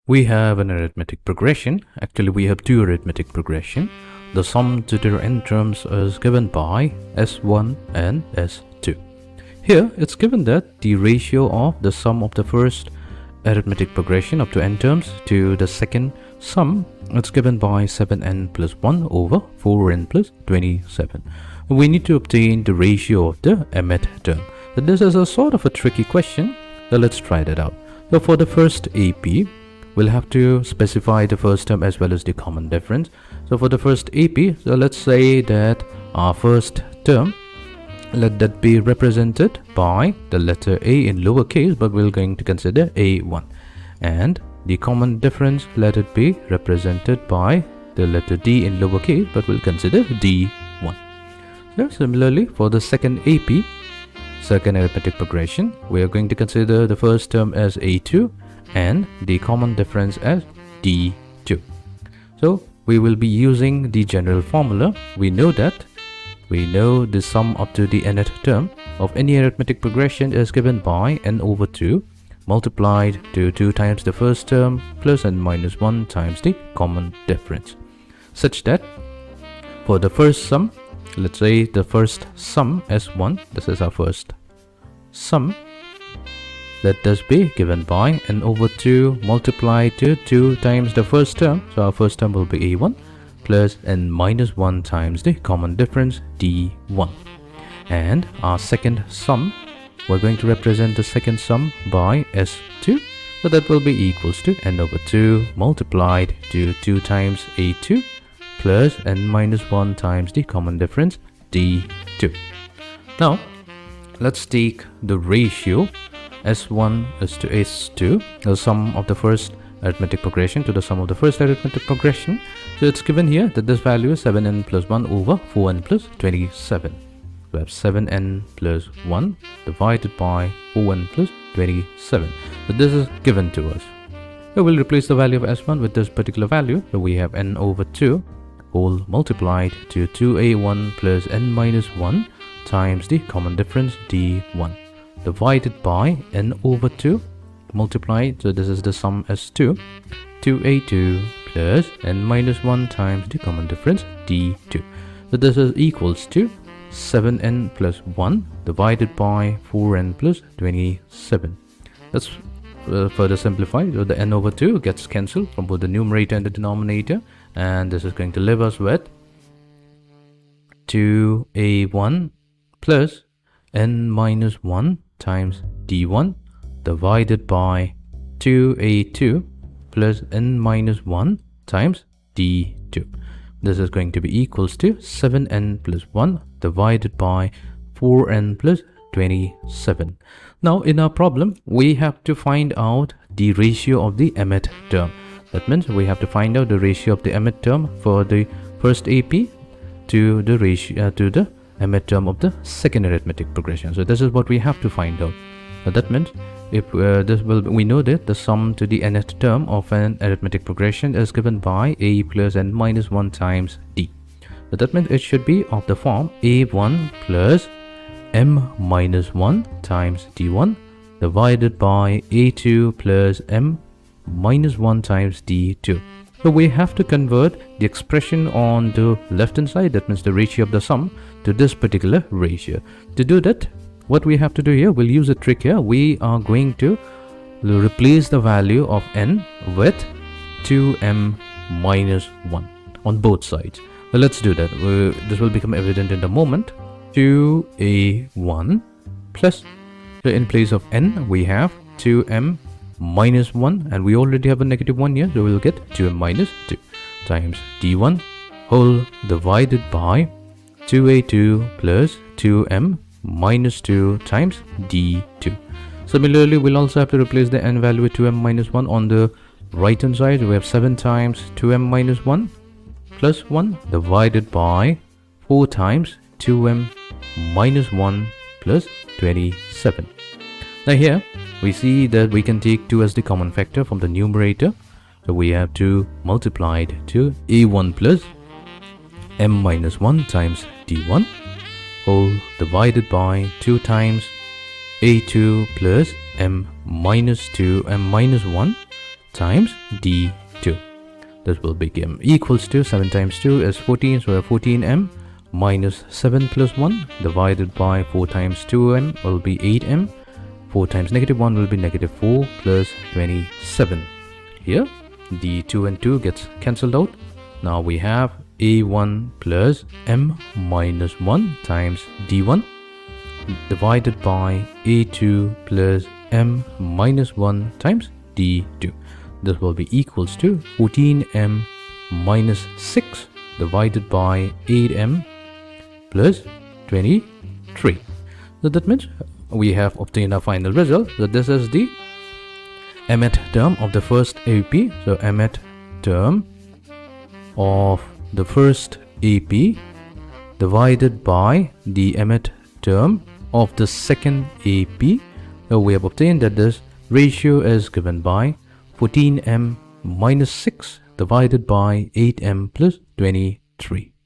We have an arithmetic progression. Actually, we have two arithmetic progression. The sum to their n terms is given by S1 and S2. Here, it's given that the ratio of the sum of the first arithmetic progression up to n terms to the second sum is given by 7n plus 1 over 4n plus 27. We need to obtain the ratio of the mth term. So this is a sort of a tricky question. So let's try that out. So for the first AP, we'll have to specify the first term as well as the common difference. So for the first AP, so let's say that our first term, let that be represented by the letter A in lowercase, but we're going to consider A1. And the common difference, let it be represented by the letter D in lowercase, but we'll consider D1. So similarly, for the second AP, second arithmetic progression, we are going to consider the first term as A2 and the common difference as D2. So we will be using the general formula. We know the sum up to the nth term of any arithmetic progression is given by n over 2 multiplied to 2 times the first term plus n minus 1 times the common difference, such that for the first sum, let's say the first sum S1, this is our first sum, let this be given by n over 2 multiplied to 2 times the first term. So our first term will be A1 plus n minus 1 times the common difference D1. And our second sum, we're going to represent the second sum by S2. So that will be equals to n over 2 multiplied to 2 times A2 plus n minus 1 times the common difference D2. Now, let's take the ratio S1 is to S2, the sum of the first arithmetic progression to the sum of the first arithmetic progression. So it's given here that this value is 7n plus 1 over 4n plus 27. We have 7n plus 1 divided by 4n plus 27. So this is given to us. So we'll replace the value of S1 with this particular value. So we have n over 2 whole multiplied to 2a1 plus n minus 1 times the common difference D1 divided by n over 2 multiplied, so this is the sum S2, 2a2 plus n minus 1 times the common difference D2. So this is equals to 7n plus 1 divided by 4n plus 27. Let's further simplify. So the n over 2 gets cancelled from both the numerator and the denominator, and this is going to leave us with 2a1 plus n minus 1 times D1 divided by 2a2 plus n minus 1 times D2. This is going to be equals to 7n plus 1 divided by 4n plus 27. Now in our problem, we have to find out the ratio of the mth term. That means we have to find out the ratio of the mth term for the first AP to the ratio to the mth term of the second arithmetic progression. So this is what we have to find out. So that means if we know that the sum to the nth term of an arithmetic progression is given by a plus n minus 1 times d. So that means it should be of the form a1 plus m minus 1 times d1 divided by a2 plus m minus 1 times d2. So we have to convert the expression on the left hand side, that means the ratio of the sum, to this particular ratio. To do that, what we have to do here, we'll use a trick here. We are going to replace the value of n with 2m minus 1 on both sides. So let's do that. This will become evident in a moment. 2a1 plus, so in place of n, we have 2m minus 1, and we already have a negative 1 here, so we'll get 2m minus 2 times d1 whole divided by 2a2 plus 2m minus 2 times d2. Similarly, we'll also have to replace the n value with 2m minus 1 on the right hand side. We have 7 times 2m minus 1 plus 1 divided by 4 times 2m minus 1 plus 27. Now here we see that we can take 2 as the common factor from the numerator. So we have 2 multiplied to a1 plus m minus 1 times d1 whole divided by 2 times a2 plus m minus 2 m minus 1 times d2. This will become equals to 7 times 2 is 14, so 14m minus 7 plus 1 divided by 4 times 2m will be 8m. 4 times negative 1 will be negative 4 plus 27. Here the 2 and 2 gets cancelled out. Now we have a1 plus m minus 1 times d1 divided by a2 plus m minus 1 times d2. This will be equals to 14m minus 6 divided by 8m plus 23. So that means we have obtained our final result. So this is the mth term of the first AP. So mth term of the first AP divided by the mth term of the second AP. So we have obtained that this ratio is given by 14m minus 6 divided by 8m plus 23.